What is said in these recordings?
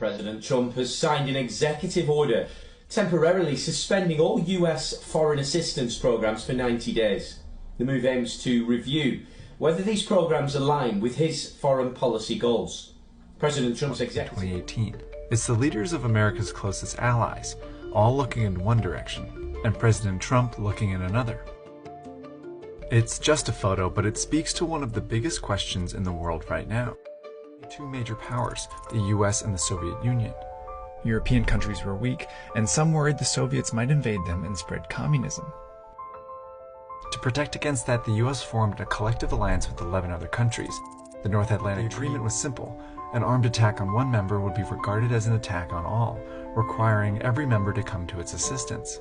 President Trump has signed an executive order temporarily suspending all US foreign assistance programs for 90 days. The move aims to review whether these programs align with his foreign policy goals. President Trump's executive 2018. It's the leaders of America's closest allies, all looking in one direction, and President Trump looking in another. It's just a photo, but it speaks to one of the biggest questions in the world right now. Two major powers, the US and the Soviet Union. European countries were weak, and some worried the Soviets might invade them and spread communism. To protect against that, the US formed a collective alliance with 11 other countries. The North Atlantic Agreement was simple. An armed attack on one member would be regarded as an attack on all, requiring every member to come to its assistance.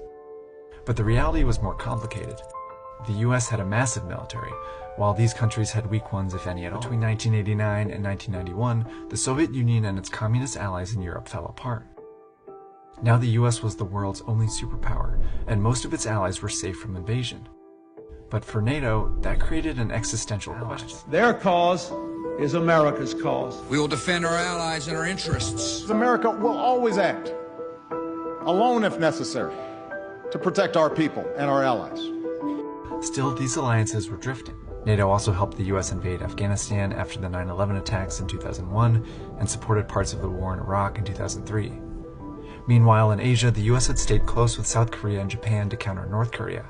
But the reality was more complicated. The US had a massive military, while these countries had weak ones, if any at all. Between 1989 and 1991, the Soviet Union and its communist allies in Europe fell apart. Now the US was the world's only superpower, and most of its allies were safe from invasion. But for NATO, that created an existential question. Their cause is America's cause. We will defend our allies and our interests. America will always act, alone if necessary, to protect our people and our allies. Still, these alliances were drifting. NATO also helped the US invade Afghanistan after the 9/11 attacks in 2001 and supported parts of the war in Iraq in 2003. Meanwhile, in Asia, the US had stayed close with South Korea and Japan to counter North Korea.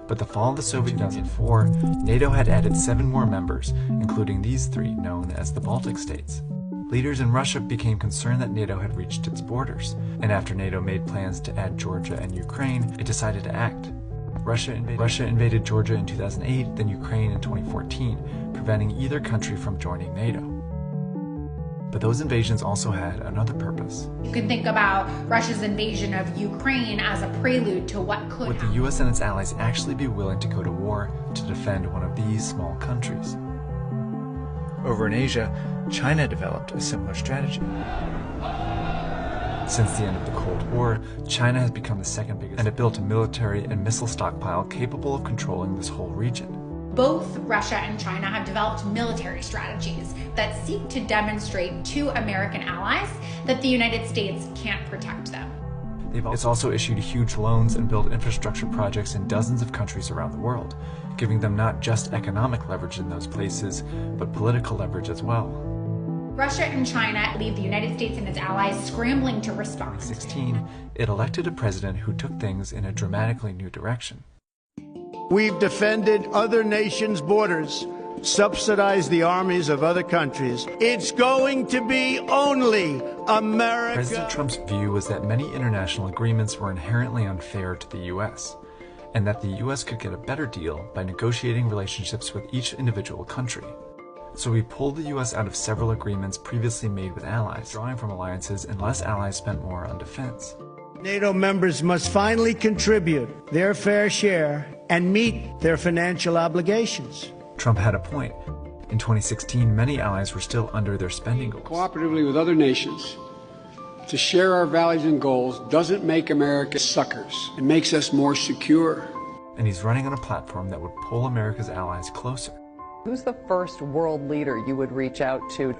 But the fall of the Soviet Union in 2004, NATO had added 7 more members, including these 3 known as the Baltic states. Leaders in Russia became concerned that NATO had reached its borders, and after NATO made plans to add Georgia and Ukraine, it decided to act. Russia invaded Georgia in 2008, then Ukraine in 2014, preventing either country from joining NATO. But those invasions also had another purpose. You can think about Russia's invasion of Ukraine as a prelude to what could Would the US and its allies actually be willing to go to war to defend one of these small countries? Over in Asia, China developed a similar strategy. Since the end of the Cold War, China has become the second biggest, and it built a military and missile stockpile capable of controlling this whole region. Both Russia and China have developed military strategies that seek to demonstrate to American allies that the United States can't protect them. It's also issued huge loans and built infrastructure projects in dozens of countries around the world, giving them not just economic leverage in those places, but political leverage as well. Russia and China leave the United States and its allies scrambling to respond. In 2016, it elected a president who took things in a dramatically new direction. We've defended other nations' borders, subsidized the armies of other countries. It's going to be only America. President Trump's view was that many international agreements were inherently unfair to the US, and that the US could get a better deal by negotiating relationships with each individual country. So he pulled the US out of several agreements previously made with allies, drawing from alliances unless allies spent more on defense. NATO members must finally contribute their fair share and meet their financial obligations. Trump had a point. In 2016, many allies were still under their spending goals. Cooperatively with other nations to share our values and goals doesn't make America suckers. It makes us more secure. And he's running on a platform that would pull America's allies closer. Who's the first world leader you would reach out to?